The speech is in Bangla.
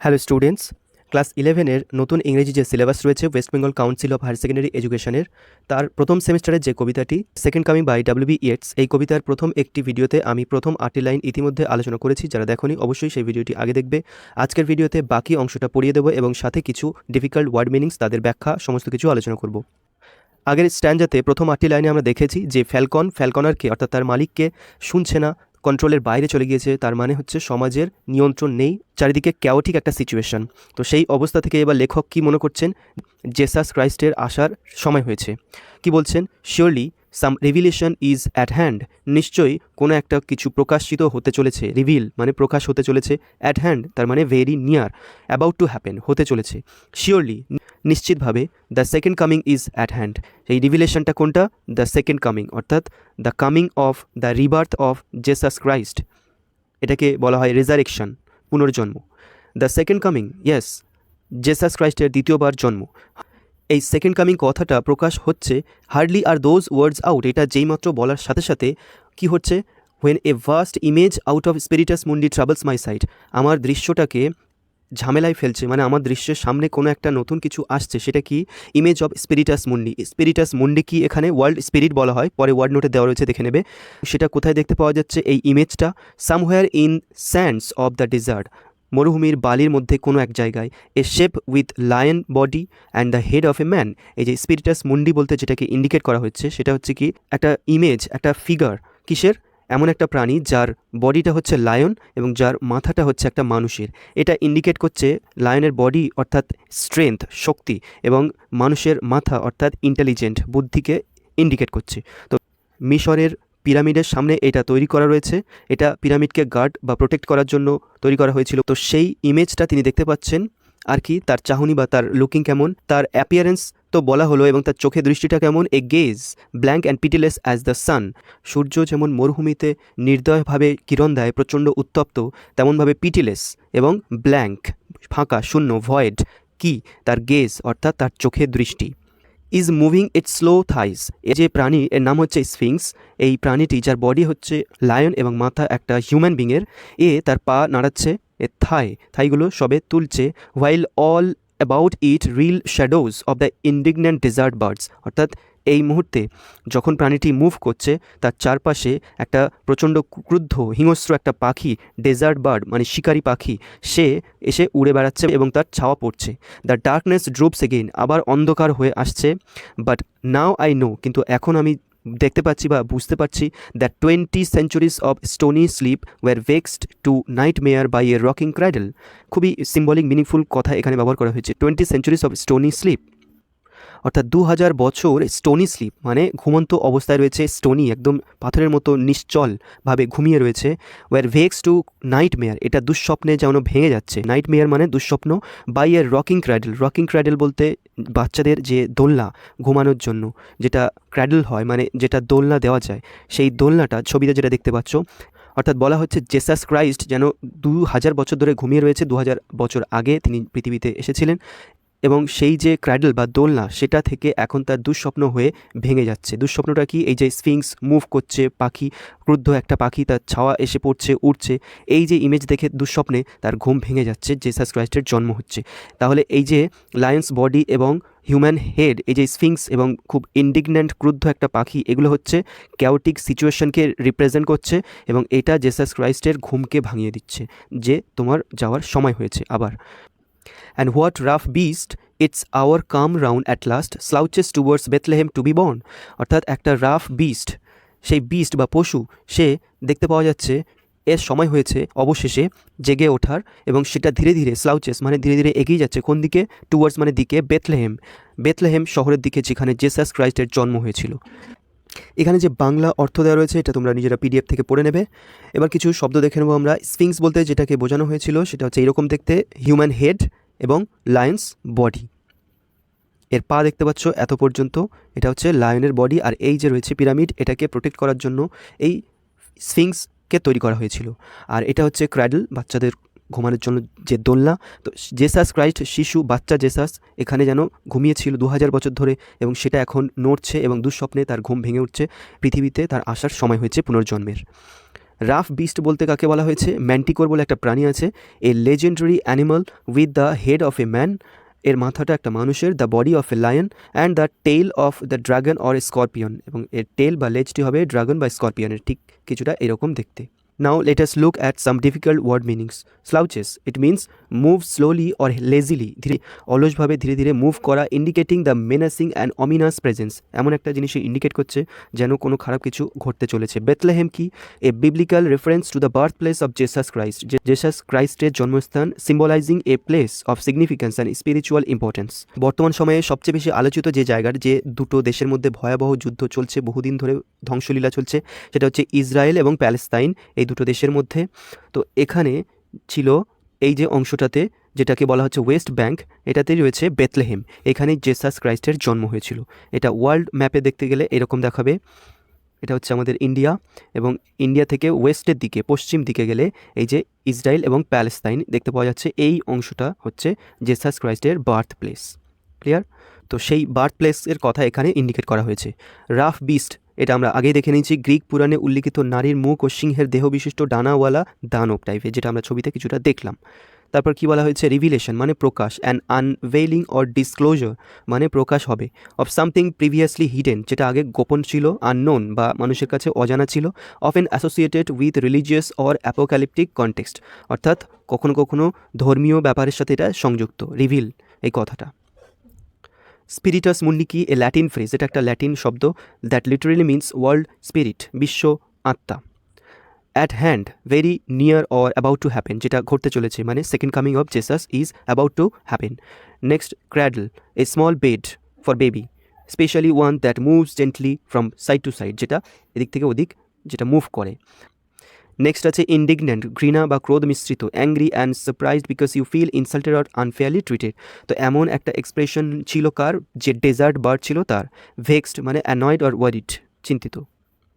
হ্যালো স্টুডেন্টস, ক্লাস 11-এর নতুন ইংরেজি যে সিলেবাস রয়েছে West Bengal Council of Higher Secondary এডুকেশনের, তার প্রথম সেমিস্টারের যে কবিতাটি second coming by W B Yeats, এই কবিতার প্রথম একটি ভিডিওতে আমি প্রথম 8টি লাইন ইতিমধ্যে আলোচনা করেছি। যারা দেখোনি অবশ্যই সেই ভিডিওটি আগে দেখবে। আজকের ভিডিওতে বাকি অংশটা পড়িয়ে দেবো এবং সাথে কিছু ডিফিকাল্ট ওয়ার্ড মিনিংস, তাদের ব্যাখ্যা, সমস্ত কিছু আলোচনা করব। আগের স্ট্যান্ডাতে প্রথম 8টি লাইনে আমরা দেখেছি যে ফ্যালকনারকে অর্থাৎ তার মালিককে শুনছে না, কন্ট্রোলের বাইরে চলে গিয়েছে। তার মানে হচ্ছে সমাজের নিয়ন্ত্রণ নেই, চারিদিকে ক্যাওটিক একটা সিচুয়েশন। তো সেই অবস্থা থেকে এবার লেখক কি মনে করছেন, জেসাস ক্রাইস্টের আসার সময় হয়েছে। কি বলছেন? Surely some revelation is at hand, নিশ্চয়ই কোনো একটা কিছু প্রকাশিত হতে চলেছে। রিভিল মানে প্রকাশ হতে চলেছে, অ্যাট হ্যান্ড তার মানে very near, about to happen হতে চলেছে। শিওরলি নিশ্চিতভাবে, the second coming is at hand, এই রিভিলেশনটা কোনটা? দ্য সেকেন্ড কামিং, অর্থাৎ the coming of the rebirth of Jesus Christ, এটাকে বলা হয় রেজারেকশন, পুনর্জন্ম। The second coming, yes, Jesus ক্রাইস্টের দ্বিতীয়বার জন্ম। এই সেকেন্ড কামিং কথাটা প্রকাশ হচ্ছে, hardly are those words out, এটা যেইমাত্র বলার সাথে সাথে কি হচ্ছে, when a vast image out of স্পিরিটাস মুন্ডি ট্রাভেলস মাই সাইট, আমার দৃশ্যটাকে ঝামেলায় ফেলছে, মানে আমার দৃশ্যের সামনে কোনো একটা নতুন কিছু আসছে। সেটা কি? ইমেজ অফ স্পিরিটাস মুন্ডি। স্পিরিটাস মুন্ডি কি? এখানে ওয়ার্ল্ড স্পিরিট বলা হয়, পরে ওয়ার্ড নোটে দেওয়া রয়েছে, দেখে নেবে। সেটা কোথায় দেখতে পাওয়া যাচ্ছে এই ইমেজটা? Somewhere in sands of the desert, মরুভূমির বালির মধ্যে কোনো এক জায়গায়। A shape with lion body and the head of a man, এই যে স্পিরিটাস মুন্ডি বলতে যেটাকে ইন্ডিকেট করা হচ্ছে সেটা হচ্ছে কি একটা ইমেজ, একটা ফিগার। কিসের? এমন একটা প্রাণী যার বডিটা হচ্ছে লায়ন এবং যার মাথাটা হচ্ছে একটা মানুষের। এটা ইন্ডিকেট করছে লায়নের বডি অর্থাৎ স্ট্রেংথ, শক্তি, এবং মানুষের মাথা অর্থাৎ ইন্টেলিজেন্ট, বুদ্ধিকে ইন্ডিকেট করছে। তো মিশরের পিরামিডের সামনে এটা তৈরি করা রয়েছে, এটা পিরামিডকে গার্ড বা প্রোটেক্ট করার জন্য তৈরি করা হয়েছিল। তো সেই ইমেজটা তিনি দেখতে পাচ্ছেন। আর কি তার চাহনি বা তার লুকিং কেমন, তার অ্যাপিয়ারেন্স তো বলা হলো, এবং তার চোখে দৃষ্টিটা কেমন? A gaze blank and pitiless as the sun, সূর্য যেমন মরুভূমিতে নির্দয়ভাবে কিরণ দেয়, প্রচণ্ড উত্তপ্ত, তেমনভাবে পিটিলেস এবং ব্ল্যাঙ্ক, ফাঁকা, শূন্য, ভয়েড। কি? তার গেজ অর্থাৎ তার চোখের দৃষ্টি। ইজ মুভিং ইটস স্লো থাইস, এ যে প্রাণী, এর নাম হচ্ছে স্ফিংস। এই প্রাণীটি যার বডি হচ্ছে লায়ন এবং মাথা একটা হিউম্যান বিংয়ের, এ তার পা নাড়াচ্ছে, এ থাইগুলো সবে তুলছে। While all about it reel shadows of the indignant desert birds, অর্থাৎ এই মুহূর্তে যখন প্রাণীটি মুভ করছে তার চারপাশে একটা প্রচণ্ড ক্রুদ্ধ হিংস্র একটা পাখি, ডেজার্ট বার্ড মানে শিকারি পাখি, সে এসে উড়ে বেড়াচ্ছে এবং তার ছাওয়া পড়ছে। দ্য ডার্কনেস ড্রুপস এগেইন, আবার অন্ধকার হয়ে আসছে। বাট নাও আই নো, কিন্তু এখন আমি দেখতে পাচ্ছি বা বুঝতে পারছি, the 20 centuries of stony sleep were vexed to nightmare by a rocking cradle. খুবই সিম্বলিক মিনিংফুল কথা এখানে ব্যবহার করা হয়েছে। 20 সেঞ্চুরিজ অফ স্টোনি স্লিপ অর্থাৎ 2000 বছর স্টোনি স্লিপ মানে ঘুমন্ত অবস্থায় রয়েছে, স্টোনি একদম পাথরের মতো নিশ্চলভাবে ঘুমিয়ে রয়েছে। ওয়ার ভেক্স টু নাইট মেয়ার, এটা দুঃস্বপ্নে যেন ভেঙে যাচ্ছে। নাইট মেয়ার মানে দুঃস্বপ্ন। বাই এর রকিং ক্র্যাডল, রকিং ক্র্যাডল বলতে বাচ্চাদের যে দোলনা ঘুমানোর জন্য যেটা ক্র্যাডল হয়, মানে যেটা দোলনা দেওয়া যায়, সেই দোলনাটা ছবিতে যেটা দেখতে পাচ্ছ। অর্থাৎ বলা হচ্ছে জেসাস ক্রাইস্ট যেন 2000 বছর ধরে ঘুমিয়ে রয়েছে, 2000 বছর আগে তিনি পৃথিবীতে এসেছিলেন, এবং সেই যে ক্র্যাডল বা দোলনা সেটা থেকে এখন তার দুঃস্বপ্ন হয়ে ভেঙে যাচ্ছে। দুঃস্বপ্নটা কি? এই যে স্ফিংস মুভ করছে, পাখি, ক্রুদ্ধ একটা পাখি, তার ছাওয়া এসে পড়ছে, উড়ছে, এই যে ইমেজ দেখে দুঃস্বপ্নে তার ঘুম ভেঙে যাচ্ছে, জেসাস ক্রাইস্টের জন্ম হচ্ছে। তাহলে এই যে লায়ন্স বডি এবং হিউম্যান হেড, এই যে স্ফিংস এবং খুব ইন্ডিগন্যান্ট ক্রুদ্ধ একটা পাখি, এগুলো হচ্ছে ক্যাওটিক সিচুয়েশনকে রিপ্রেজেন্ট করছে, এবং এটা জেসাস ক্রাইস্টের ঘুমকে ভাঙিয়ে দিচ্ছে যে তোমার যাওয়ার সময় হয়েছে আবার। And what rough beast, its hour come round at last, slouches towards Bethlehem to be born, অর্থাৎ একটা রাফ বিস্ট, সেই বিস্ট বা পশু, সে দেখতে পাওয়া যাচ্ছে এর সময় হয়েছে অবশেষে জেগে ওঠার, এবং সেটা ধীরে ধীরে স্লাউচেস মানে ধীরে ধীরে এগিয়ে যাচ্ছে। কোন দিকে? টুয়ার্ডস মানে দিকে, বেথলেহেম, বেথলেহেম শহরের দিকে যেখানে জেসাস ক্রাইস্টের জন্ম হয়েছিল। এখানে যে বাংলা অর্থ দেওয়া রয়েছে এটা তোমরা নিজেরা পিডিএফ থেকে পড়ে নেবে। এবার কিছু শব্দ দেখে নেবো আমরা। স্ফিংস বলতে যেটাকে বোঝানো হয়েছিল সেটা হচ্ছে এইরকম দেখতে, হিউম্যান হেড এবং লায়ন্স বডি। এর পা দেখতে পাচ্ছ এত পর্যন্ত, এটা হচ্ছে লায়নের বডি। আর এই যে রয়েছে পিরামিড, এটাকে প্রোটেক্ট করার জন্য এই স্ফিংসকে তৈরি করা হয়েছিল। আর এটা হচ্ছে ক্র্যাডল, বাচ্চাদের ঘুমানোর জন্য যে দোলনা। তো জেসাস ক্রাইস্ট, শিশু বাচ্চা জেসাস, এখানে যেন ঘুমিয়েছিল 2000 বছর ধরে, এবং সেটা এখন নড়ছে এবং দুঃস্বপ্নে তার ঘুম ভেঙে উঠছে, পৃথিবীতে তার আসার সময় হয়েছে পুনর্জন্মের। রাফ বিস্ট বলতে কাকে বলা হয়েছে? ম্যান্টিকোর বলে একটা প্রাণী আছে, a legendary animal with the head of a man, এর মাথাটা একটা মানুষের, the body of a lion and the tail of the dragon or scorpion, এবং এর টেল বা লেজটি হবে ড্রাগন বা স্করপিয়নের, ঠিক কিছুটা এরকম দেখতে। Now let us look at some difficult word meanings. Slouches, it means move slowly or lazily, ধীরে অলসভাবে ধীরে ধীরে মুভ করা, ইন্ডিকেটিং দ্য মেনাসিং অ্যান্ড অমিনাস প্রেজেন্স, এমন একটা জিনিসই ইন্ডিকেট করছে যেন কোনো খারাপ কিছু ঘটতে চলেছে। বেথলেহেম কি? A biblical reference to the birth place of Jesus Christ, Jesus ক্রাইস্টের জন্মস্থান, symbolising a place of significance and spiritual importance. বর্তমান সময়ে সবচেয়ে বেশি আলোচিত যে জায়গার, যে দুটো দেশের মধ্যে ভয়াবহ যুদ্ধ চলছে, বহুদিন ধরে ধ্বংসলীলা চলছে, সেটা হচ্ছে ইসরায়েল এবং প্যালেস্তাইন, এই দুটো দেশের মধ্যে। তো এখানে ছিল এই যে অংশটাতে, যেটাকে বলা হচ্ছে ওয়েস্ট ব্যাংক, এটাতেই রয়েছে বেথলেহেম, এখানে জেসাস ক্রাইস্টের জন্ম হয়েছিল। এটা ওয়ার্ল্ড ম্যাপে দেখতে গেলে এরকম দেখাবে। এটা হচ্ছে আমাদের ইন্ডিয়া, এবং ইন্ডিয়া থেকে ওয়েস্টের দিকে পশ্চিম দিকে গেলে এই যে ইসরায়েল এবং প্যালেস্তাইন দেখতে পাওয়া যাচ্ছে, এই অংশটা হচ্ছে জেসাস ক্রাইস্টের বার্থ প্লেস। ক্লিয়ার? তো সেই বার্থ প্লেসের কথা এখানে ইন্ডিকেট করা হয়েছে। রাফ বিস্ট, এটা আমরা আগেই দেখে নিয়েছি, গ্রিক পুরাণে উল্লিখিত নারীর মুখ ও সিংহের দেহ বিশিষ্ট ডানাওয়ালা দানব টাইপের, যেটা আমরা ছবিতে কিছুটা দেখলাম। তারপর কি বলা হয়েছে? রিভিলেশন মানে প্রকাশ, অ্যান্ড আনভেইলিং অর ডিসক্লোজার মানে প্রকাশ হবে, অফ সামথিং প্রিভিয়াসলি হিডেন, যেটা আগে গোপন ছিল, আননোন বা মানুষের কাছে অজানা ছিল, often associated with religious or apocalyptic context, অর্থাৎ কখনো কখনো ধর্মীয় ব্যাপারের সাথে এটা সংযুক্ত, রিভিল এই কথাটা। স্পিরিটাস মুন্ডি কি? এ ল্যাটিন ফ্রেজ, এটা একটা ল্যাটিন শব্দ, that literally means world spirit, বিশ্ব আত্মা। At hand, very near or about to happen, যেটা ঘটতে চলেছে, মানে second coming of Jesus is about to happen. Next, cradle, a small bed for baby, specially one that moves gently from side to side, যেটা এদিক থেকে ওদিক যেটা মুভ করে। নেক্সট আছে ইন্ডিগন্যান্ট, ঘৃণা বা ক্রোধ মিশ্রিত, angry and surprised because you feel insulted or unfairly treated, তো এমন একটা এক্সপ্রেশন ছিল কার? যে ডেজার্ট বার্ড ছিল তার। ভেক্সড মানে অ্যানয়েড অর ওয়ারিড, চিন্তিত।